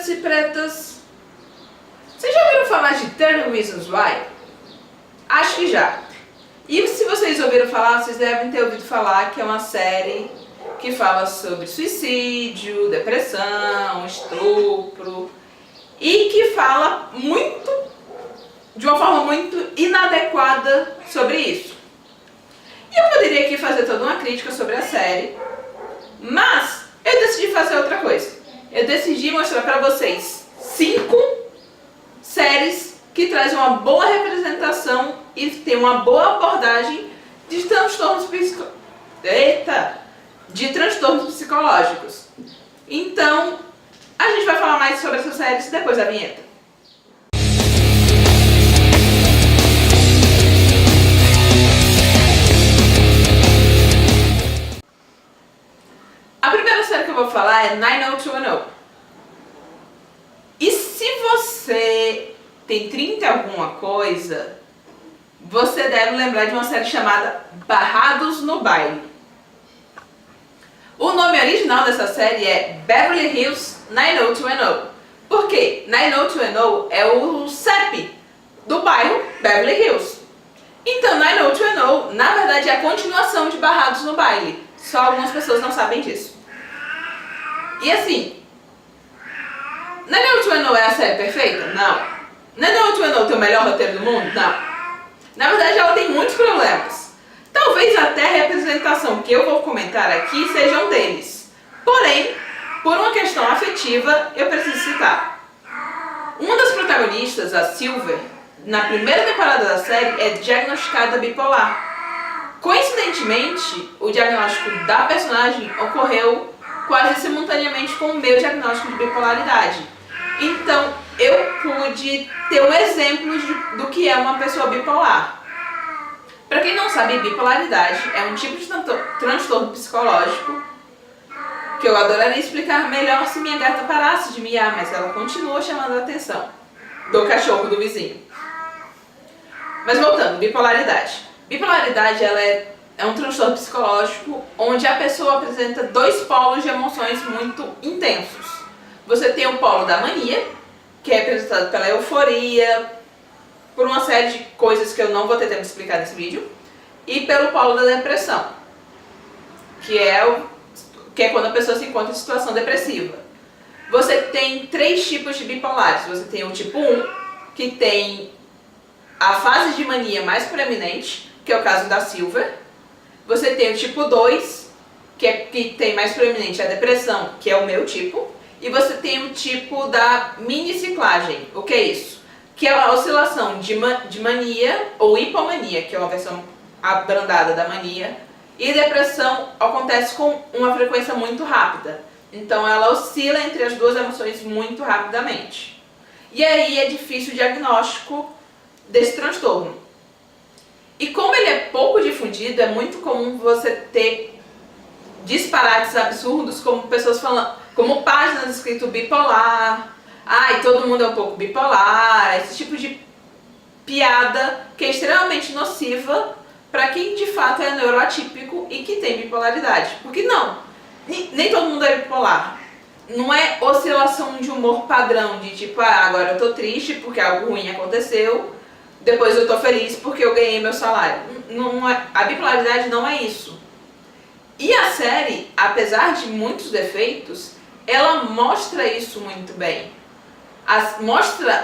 pretos e pretas, vocês já ouviram falar de 30 Reasons Why? Acho que já. E se vocês ouviram falar, vocês devem ter ouvido falar que é uma série que fala sobre suicídio, depressão, estupro e que fala de uma forma muito inadequada sobre isso. E eu poderia aqui fazer toda uma crítica sobre a série, mas eu decidi fazer outra coisa. Eu decidi mostrar para vocês 5 séries que trazem uma boa representação e tem uma boa abordagem de transtornos psicológicos. Então, a gente vai falar mais sobre essas séries depois da vinheta. A primeira série que eu vou falar é 90210. E se você tem 30 e alguma coisa, você deve lembrar de uma série chamada Barrados no Baile. O nome original dessa série é Beverly Hills 90210. Por quê? 90210 é o CEP do bairro Beverly Hills. Então 90210, na verdade, é a continuação de Barrados no Baile. Só algumas pessoas não sabem disso. E assim, 90210 é a série perfeita? Não. 90210 tem o melhor roteiro do mundo? Não. Na verdade, ela tem muitos problemas. Talvez até a representação que eu vou comentar aqui seja um deles. Porém, por uma questão afetiva, eu preciso citar. Uma das protagonistas, a Silver, na primeira temporada da série, é diagnosticada bipolar. Coincidentemente, o diagnóstico da personagem ocorreu quase simultaneamente com o meu diagnóstico de bipolaridade. Então, eu pude ter um exemplo do que é uma pessoa bipolar. Para quem não sabe, bipolaridade é um tipo de transtorno psicológico que eu adoraria explicar melhor se minha gata parasse de miar, mas ela continua chamando a atenção do cachorro do vizinho. Mas voltando, bipolaridade. Bipolaridade ela é um transtorno psicológico onde a pessoa apresenta 2 polos de emoções muito intensos. Você tem o polo da mania, que é representado pela euforia, por uma série de coisas que eu não vou ter tempo de explicar nesse vídeo, e pelo polo da depressão, que é quando a pessoa se encontra em situação depressiva. Você tem 3 tipos de bipolares. Você tem o tipo 1, que tem a fase de mania mais proeminente, que é o caso da Silver. Você tem o tipo 2, que tem mais proeminente a depressão, que é o meu tipo. E você tem o tipo da miniciclagem. O que é isso? Que é a oscilação de mania ou hipomania, que é uma versão abrandada da mania. E depressão acontece com uma frequência muito rápida. Então ela oscila entre as 2 emoções muito rapidamente. E aí é difícil o diagnóstico desse transtorno. E como ele é pouco difundido, é muito comum você ter disparates absurdos, como pessoas falando, como páginas escrito bipolar, ai, todo mundo é um pouco bipolar, esse tipo de piada que é extremamente nociva para quem de fato é neuroatípico e que tem bipolaridade. Porque não, nem todo mundo é bipolar. Não é oscilação de humor padrão, de tipo, agora eu tô triste porque algo ruim aconteceu, depois eu tô feliz porque eu ganhei meu salário. Não é, a bipolaridade não é isso. E a série, apesar de muitos defeitos, ela mostra isso muito bem. Mostra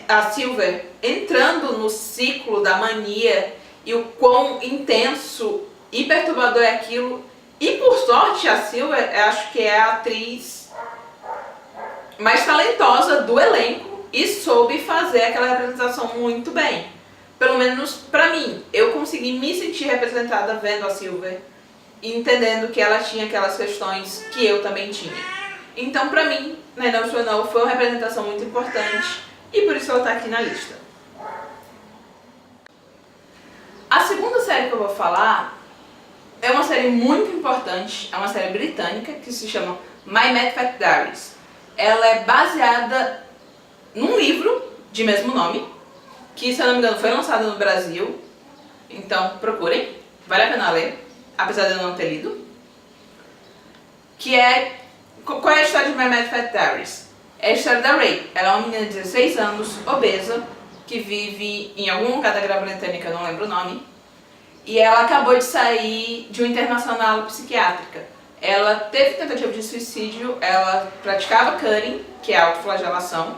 a Silver entrando no ciclo da mania e o quão intenso e perturbador é aquilo. E por sorte, a Silver, eu acho que é a atriz mais talentosa do elenco e soube fazer aquela representação muito bem. Pelo menos pra mim, eu consegui me sentir representada vendo a Silver e entendendo que ela tinha aquelas questões que eu também tinha. Então, pra mim, 90210 foi uma representação muito importante e por isso ela tá aqui na lista. A segunda série que eu vou falar é uma série muito importante, é uma série britânica que se chama My Mad Fat Diaries. Ela é baseada num livro de mesmo nome, que, se eu não me engano, foi lançado no Brasil. Então, procurem, vale a pena ler, apesar de eu não ter lido. Qual é a história de My Mad Fat Diaries? É a história da Ray. Ela é uma menina de 16 anos, obesa, que vive em algum lugar da Grã-Bretanha, que eu não lembro o nome. E ela acabou de sair de uma internacional psiquiátrica. Ela teve tentativa de suicídio, ela praticava cutting, que é autoflagelação,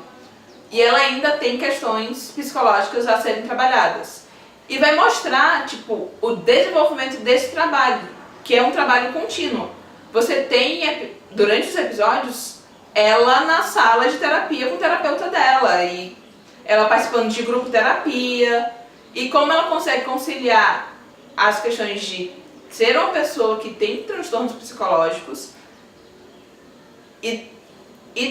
e ela ainda tem questões psicológicas a serem trabalhadas. E vai mostrar, tipo, o desenvolvimento desse trabalho, que é um trabalho contínuo. Você tem, durante os episódios, ela na sala de terapia com o terapeuta dela, e ela participando de grupo terapia, e como ela consegue conciliar as questões de ser uma pessoa que tem transtornos psicológicos e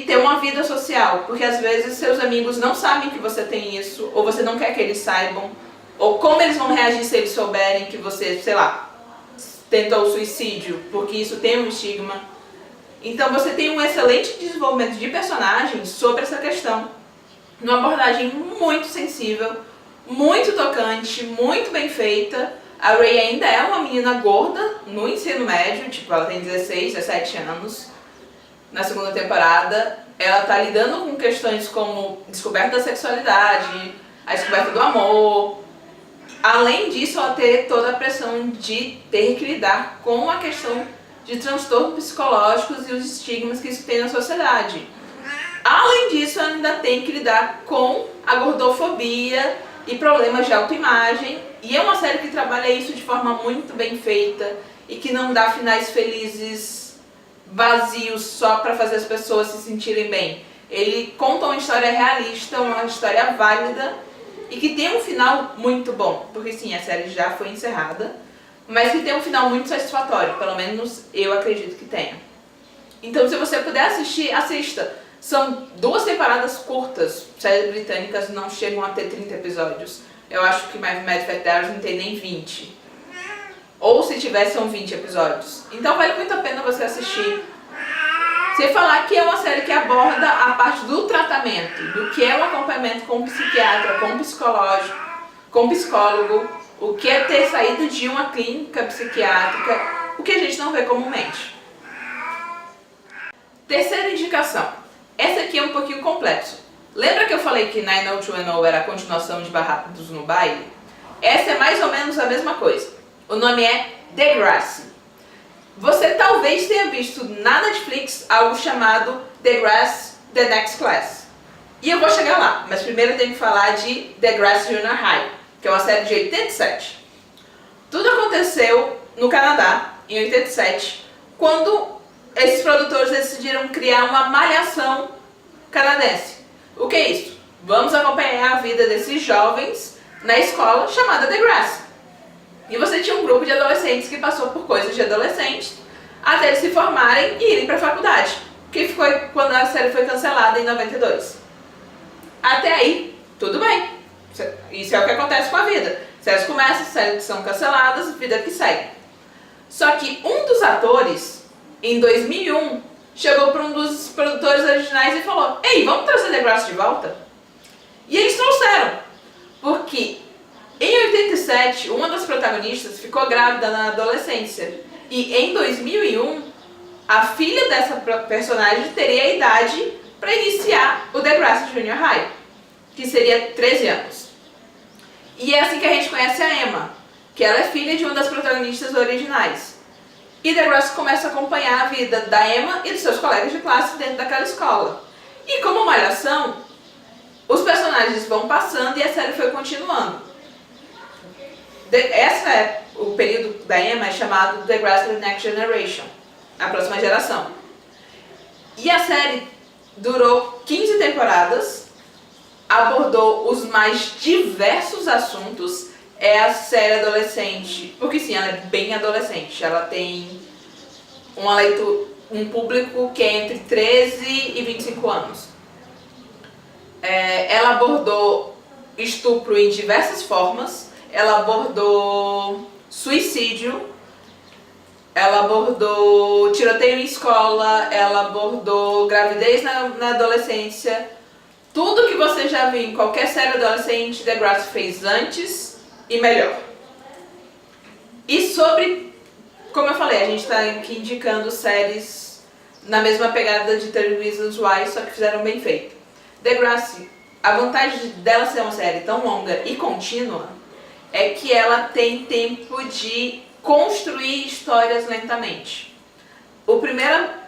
ter uma vida social, porque às vezes seus amigos não sabem que você tem isso, ou você não quer que eles saibam, ou como eles vão reagir se eles souberem que você, sei lá, tentou suicídio, porque isso tem um estigma. Então você tem um excelente desenvolvimento de personagens sobre essa questão, numa abordagem muito sensível, muito tocante, muito bem feita. A Ray ainda é uma menina gorda no ensino médio, tipo, ela tem 16, 17 anos. Na segunda temporada, ela tá lidando com questões como descoberta da sexualidade, a descoberta do amor. Além disso, ela ter toda a pressão de ter que lidar com a questão de transtornos psicológicos e os estigmas que isso tem na sociedade. Além disso, ela ainda tem que lidar com a gordofobia e problemas de autoimagem. E é uma série que trabalha isso de forma muito bem feita e que não dá finais felizes vazios só para fazer as pessoas se sentirem bem. Ele conta uma história realista, uma história válida e que tem um final muito bom. Porque sim, a série já foi encerrada, mas que tem um final muito satisfatório. Pelo menos eu acredito que tenha. Então, se você puder assistir, assista. São 2 temporadas curtas. Séries britânicas não chegam a ter 30 episódios. Eu acho que Mad Fat Diaries não tem nem 20. Ou se tiver, são 20 episódios. Então vale muito a pena você assistir. Sem falar que é uma série que aborda a parte do tratamento, do que é o acompanhamento com o psiquiatra, com o psicológico, com o psicólogo, o que é ter saído de uma clínica psiquiátrica, o que a gente não vê comumente. Terceira indicação. Essa aqui é um pouquinho complexo. Lembra que eu falei que 90210 era a continuação de Barrados no Baile? Essa é mais ou menos a mesma coisa. O nome é Degrassi. Você talvez tenha visto na Netflix algo chamado Degrassi The Next Class. E eu vou chegar lá, mas primeiro eu tenho que falar de Degrassi Junior High, que é uma série de 87. Tudo aconteceu no Canadá, em 87, quando esses produtores decidiram criar uma malhação canadense. O que é isso? Vamos acompanhar a vida desses jovens na escola chamada Degrassi. E você tinha um grupo de adolescentes que passou por coisas de adolescentes até eles se formarem e irem para a faculdade, que foi quando a série foi cancelada em 92. Até aí, tudo bem. Isso é o que acontece com a vida. Séries começam, séries são canceladas, vida que segue. Só que um dos atores, em 2001, chegou para um dos produtores originais e falou: "Ei, vamos trazer Degrassi de volta?" E eles trouxeram, porque em 87, uma das protagonistas ficou grávida na adolescência. E em 2001, a filha dessa personagem teria a idade para iniciar o Degrassi Junior High, que seria 13 anos. E é assim que a gente conhece a Emma, que ela é filha de uma das protagonistas originais. E Degrassi começa a acompanhar a vida da Emma e dos seus colegas de classe dentro daquela escola. E como malhação, os personagens vão passando e a série foi continuando. O período da Emma é chamado Degrassi The Next Generation, a próxima geração. E a série durou 15 temporadas, abordou os mais diversos assuntos. É a série adolescente, porque sim, ela é bem adolescente. Ela tem um público que é entre 13 e 25 anos. Ela abordou estupro em diversas formas. Ela abordou suicídio, ela abordou tiroteio em escola, ela abordou gravidez na adolescência. Tudo que você já viu em qualquer série adolescente, Degrassi fez antes e melhor. E sobre, como eu falei, a gente está aqui indicando séries na mesma pegada de 30 Reasons Why, só que fizeram bem feito. Degrassi, a vantagem dela ser uma série tão longa e contínua é que ela tem tempo de construir histórias lentamente. A primeira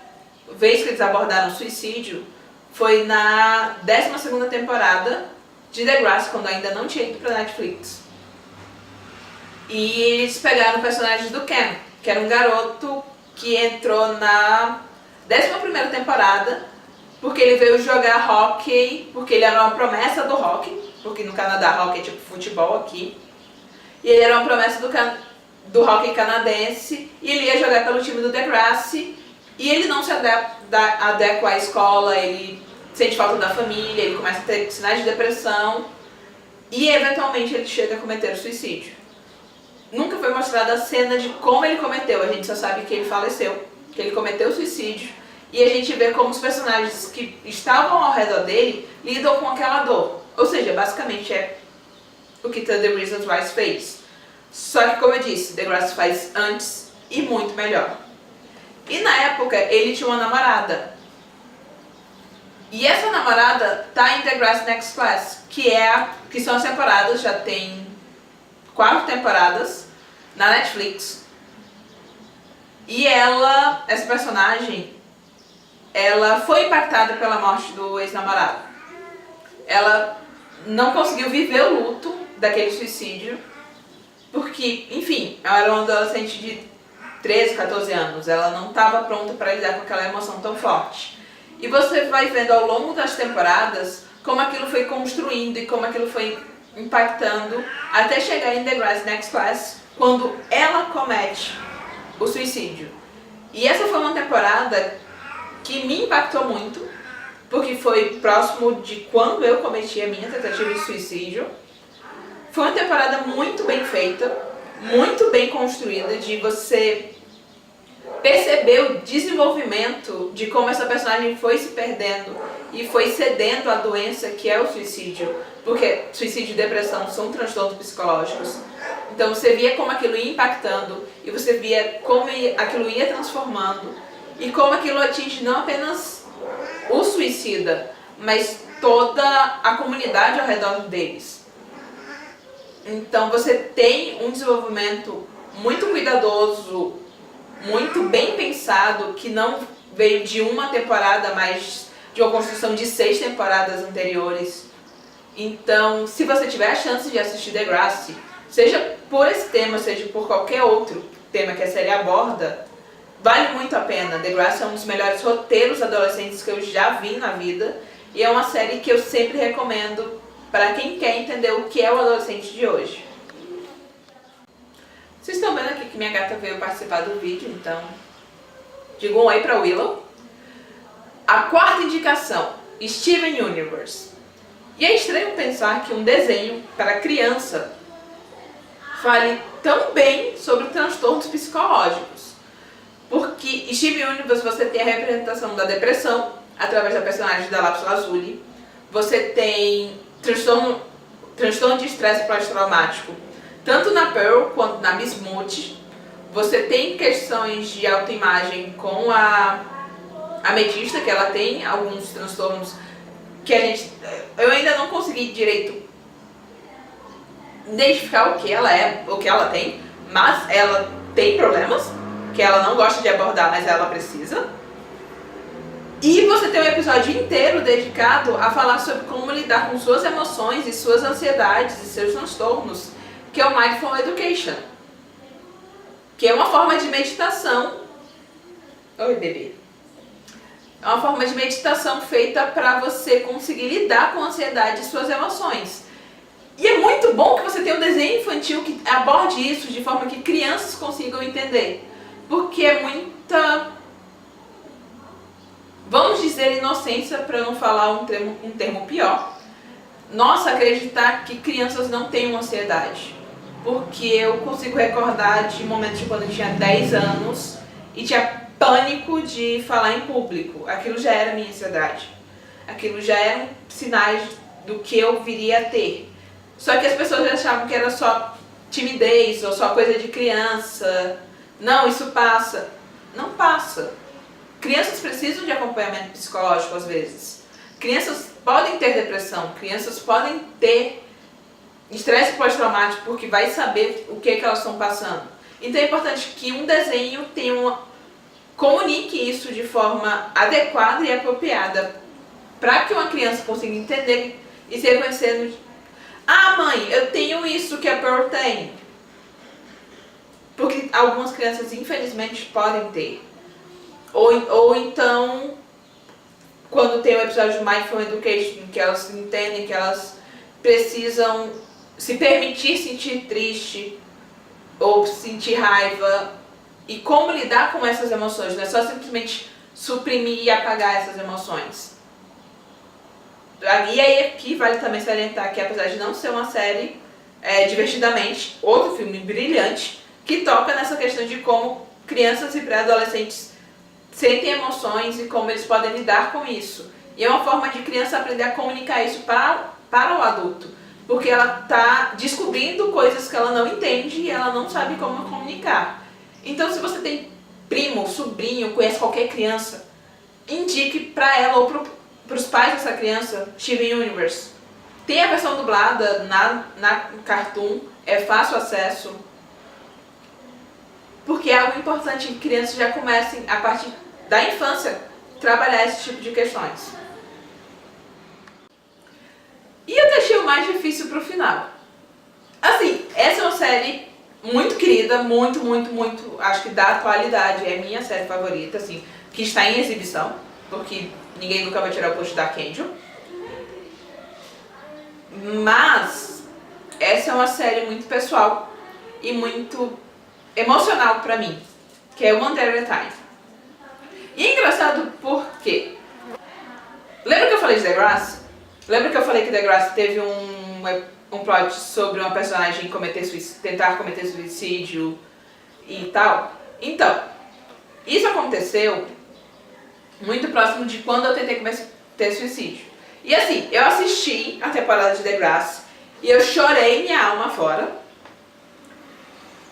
vez que eles abordaram o suicídio foi na 12ª temporada de Degrassi, quando ainda não tinha ido pra Netflix. E eles pegaram o personagem do Ken, que era um garoto que entrou na 11ª temporada porque ele veio jogar hockey, porque ele era uma promessa do hockey, porque no Canadá hockey é tipo futebol aqui. E ele era uma promessa do hockey canadense e ele ia jogar pelo time do Degrassi e ele não se adequa à escola, ele sente falta da família, ele começa a ter sinais de depressão e eventualmente ele chega a cometer o suicídio. Nunca foi mostrada a cena de como ele cometeu, a gente só sabe que ele faleceu, que ele cometeu o suicídio e a gente vê como os personagens que estavam ao redor dele lidam com aquela dor. Ou seja, basicamente é o que 30 Reasons Why fez. Só que, como eu disse, Degrassi faz antes e muito melhor. E na época ele tinha uma namorada. E essa namorada tá em Degrassi Next Class, que são as temporadas, já tem 4 temporadas na Netflix. E essa personagem, ela foi impactada pela morte do ex-namorado. Ela não conseguiu viver o luto daquele suicídio, porque, enfim, ela era uma adolescente de 13, 14 anos, ela não estava pronta para lidar com aquela emoção tão forte. E você vai vendo ao longo das temporadas como aquilo foi construindo e como aquilo foi impactando até chegar em Degrassi Next Class, quando ela comete o suicídio. E essa foi uma temporada que me impactou muito, porque foi próximo de quando eu cometi a minha tentativa de suicídio. Foi uma temporada muito bem feita, muito bem construída, de você perceber o desenvolvimento de como essa personagem foi se perdendo e foi cedendo à doença que é o suicídio, porque suicídio e depressão são transtornos psicológicos. Então você via como aquilo ia impactando e você via como aquilo ia transformando e como aquilo atinge não apenas o suicida, mas toda a comunidade ao redor deles. Então você tem um desenvolvimento muito cuidadoso, muito bem pensado, que não veio de uma temporada, mas de uma construção de 6 temporadas anteriores. Então, se você tiver a chance de assistir Degrassi, seja por esse tema, seja por qualquer outro tema que a série aborda, vale muito a pena. Degrassi é um dos melhores roteiros adolescentes que eu já vi na vida e é uma série que eu sempre recomendo para quem quer entender o que é o adolescente de hoje. Vocês estão vendo aqui que minha gata veio participar do vídeo, então digo um oi para Willow. A 4ª indicação, Steven Universe. E é estranho pensar que um desenho para criança fale tão bem sobre transtornos psicológicos. Porque Steven Universe você tem a representação da depressão através da personagem da Lapis Lazuli. Você tem transtorno de estresse pós-traumático, tanto na Pearl quanto na Bismuth. Você tem questões de autoimagem com a Ametista, que ela tem alguns transtornos que eu ainda não consegui direito identificar o que ela é, o que ela tem, mas ela tem problemas que ela não gosta de abordar, mas ela precisa. E você tem um episódio inteiro dedicado a falar sobre como lidar com suas emoções e suas ansiedades e seus transtornos, que é o Mindful Education, que é uma forma de meditação. Oi, bebê. É uma forma de meditação feita para você conseguir lidar com a ansiedade e suas emoções. E é muito bom que você tenha um desenho infantil que aborde isso de forma que crianças consigam entender. Porque é muita, vamos dizer, inocência, para não falar um termo pior. Nossa, acreditar que crianças não têm ansiedade. Porque eu consigo recordar de momentos de quando eu tinha 10 anos e tinha pânico de falar em público. Aquilo já era minha ansiedade. Aquilo já eram sinais do que eu viria a ter. Só que as pessoas achavam que era só timidez ou só coisa de criança. Não, isso passa. Não passa. Crianças precisam de acompanhamento psicológico às vezes. Crianças podem ter depressão, crianças podem ter estresse pós-traumático porque vai saber o que elas estão passando. Então é importante que um desenho comunique isso de forma adequada e apropriada para que uma criança consiga entender e se reconhecer. Ah, mãe, eu tenho isso que a Pearl tem. Porque algumas crianças, infelizmente, podem ter. Ou então, quando tem o episódio de Mindful Education, que elas entendem que elas precisam se permitir sentir triste ou sentir raiva e como lidar com essas emoções. Não é só simplesmente suprimir e apagar essas emoções. E aí aqui vale também salientar que, apesar de não ser uma série, Divertidamente, outro filme brilhante, que toca nessa questão de como crianças e pré-adolescentes sentem emoções e como eles podem lidar com isso. E é uma forma de criança aprender a comunicar isso para o adulto, porque ela está descobrindo coisas que ela não entende e ela não sabe como comunicar. Então, se você tem primo, sobrinho, conhece qualquer criança, indique para ela ou para os pais dessa criança Steven Universe. Tem a versão dublada na Cartoon, é fácil acesso, porque é algo importante que crianças já comecem, a partir da infância, trabalhar esse tipo de questões. E eu deixei o mais difícil pro final. Assim, essa é uma série muito querida, muito, acho que da atualidade, é minha série favorita, assim, que está em exibição, porque ninguém nunca vai tirar o post da Angel. Mas essa é uma série muito pessoal e muito emocional pra mim, que é One Day at a Time. E é engraçado porque... Lembra que eu falei de The Grass? Lembra que eu falei que The Grass teve um plot sobre uma personagem tentar cometer suicídio e tal? Então, isso aconteceu muito próximo de quando eu tentei cometer suicídio. E assim, eu assisti a temporada de The Grass e eu chorei minha alma fora.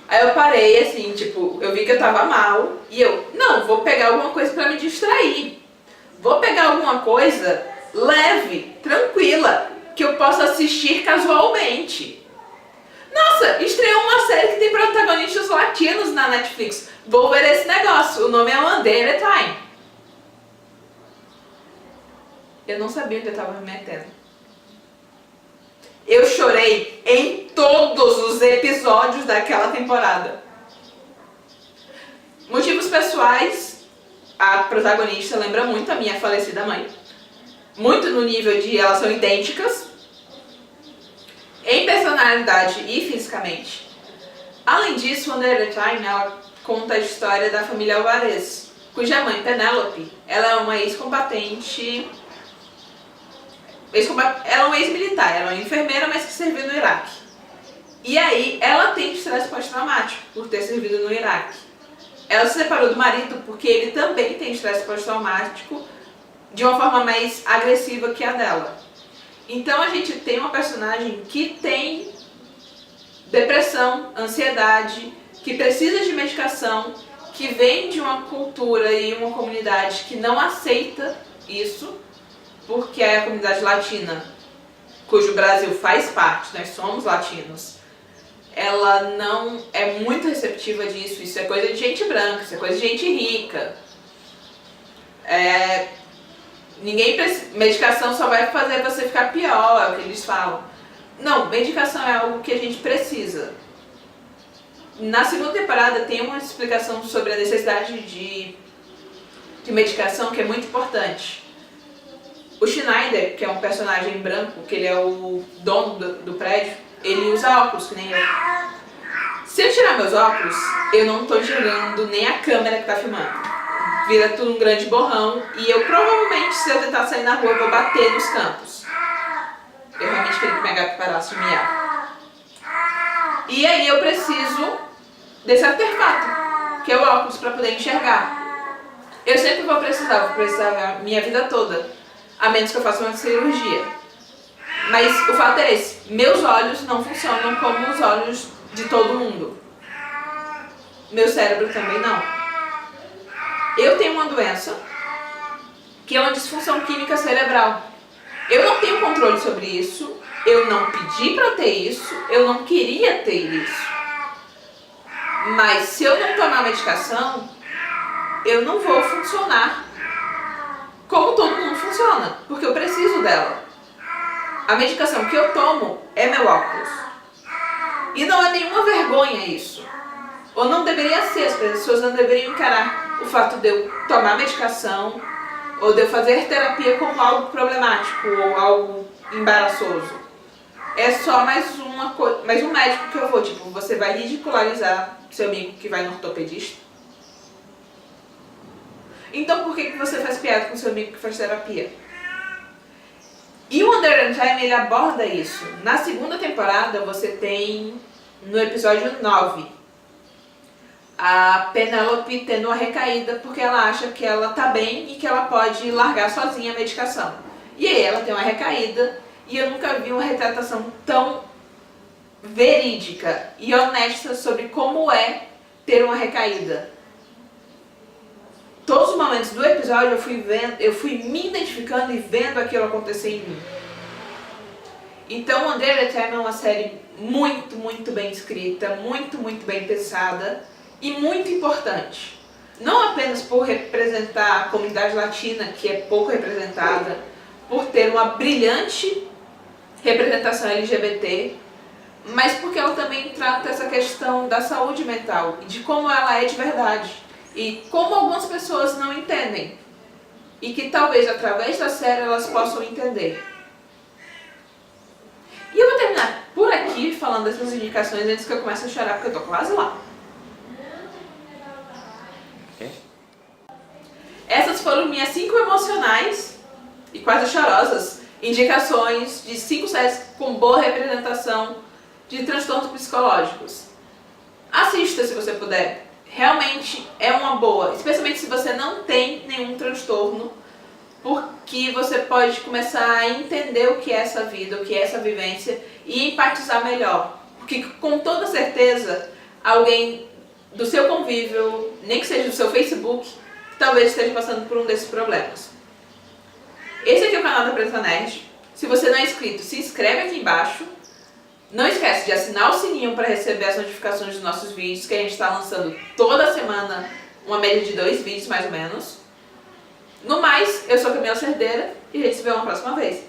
Aí eu parei assim, tipo, eu vi que eu tava mal e não, vou pegar alguma coisa pra me distrair. Vou pegar alguma coisa leve, tranquila, que eu possa assistir casualmente. Nossa, estreou uma série que tem protagonistas latinos na Netflix. Vou ver esse negócio, o nome é One Day at a Time. Eu não sabia onde eu estava me metendo. Eu chorei em todos os episódios daquela temporada. Motivos pessoais, a protagonista lembra muito a minha falecida mãe. Muito no nível de elas são idênticas. Em personalidade e fisicamente. Além disso, One Day at a Time, ela conta a história da família Alvarez, cuja mãe, Penélope, ela é uma ex-combatente... Ela é uma ex-militar, ela é uma enfermeira, mas que serviu no Iraque. E aí, ela tem estresse pós-traumático por ter servido no Iraque. Ela se separou do marido porque ele também tem estresse pós-traumático de uma forma mais agressiva que a dela. Então a gente tem uma personagem que tem depressão, ansiedade, que precisa de medicação, que vem de uma cultura e uma comunidade que não aceita isso, porque é a comunidade latina, cujo Brasil faz parte, nós somos latinos, ela não é muito receptiva disso. Isso é coisa de gente branca, isso é coisa de gente rica. Medicação só vai fazer você ficar pior, é o que eles falam. Não, medicação é algo que a gente precisa. Na segunda temporada tem uma explicação sobre a necessidade de medicação que é muito importante. O Schneider, que é um personagem branco, que ele é o dono do prédio, ele usa óculos, que nem eu. Se eu tirar meus óculos, eu não tô enxergando nem a câmera que tá filmando. Vira tudo um grande borrão e eu provavelmente, se eu tentar sair na rua, eu vou bater nos campos. Eu realmente queria que minha gata parasse de miar. E aí eu preciso desse artefato, que é o óculos, para poder enxergar. Eu sempre vou precisar a minha vida toda. A menos que eu faça uma cirurgia. Mas o fato é esse, meus olhos não funcionam como os olhos de todo mundo. Meu cérebro também não. Eu tenho uma doença que é uma disfunção química cerebral. Eu não tenho controle sobre isso, eu não pedi para ter isso, eu não queria ter isso. Mas se eu não tomar medicação, eu não vou funcionar como todo mundo funciona, porque eu preciso dela. A medicação que eu tomo é meu óculos. E não é nenhuma vergonha isso. Ou não deveria ser, as pessoas não deveriam encarar o fato de eu tomar medicação ou de eu fazer terapia como algo problemático ou algo embaraçoso. É só mais um médico que eu vou, tipo, você vai ridicularizar seu amigo que vai no ortopedista? Então por que você faz piada com seu amigo que faz terapia? E o Under Time, ele aborda isso. Na segunda temporada você tem, no episódio 9, a Penélope tendo uma recaída porque ela acha que ela tá bem e que ela pode largar sozinha a medicação. E aí ela tem uma recaída e eu nunca vi uma retratação tão verídica e honesta sobre como é ter uma recaída. Todos os momentos do episódio eu fui me identificando e vendo aquilo acontecer em mim. Então, Under the Time é uma série muito, muito bem escrita, muito, muito bem pensada e muito importante. Não apenas por representar a comunidade latina, que é pouco representada, por ter uma brilhante representação LGBT, mas porque ela também trata essa questão da saúde mental e de como ela é de verdade. E como algumas pessoas não entendem. E que talvez através da série elas possam entender. E eu vou terminar por aqui falando dessas indicações antes que eu comece a chorar, porque eu tô quase lá. Essas foram minhas 5 emocionais e quase chorosas indicações de 5 séries com boa representação de transtornos psicológicos. Assista se você puder. Realmente é uma boa, especialmente se você não tem nenhum transtorno, porque você pode começar a entender o que é essa vida, o que é essa vivência e empatizar melhor. Porque com toda certeza, alguém do seu convívio, nem que seja do seu Facebook, talvez esteja passando por um desses problemas. Esse aqui é o canal da Preta Nerd. Se você não é inscrito, se inscreve aqui embaixo. Não esquece de assinar o sininho para receber as notificações dos nossos vídeos, que a gente está lançando toda semana uma média de 2 vídeos mais ou menos. No mais, eu sou a Camila Cerdeira e a gente se vê uma próxima vez.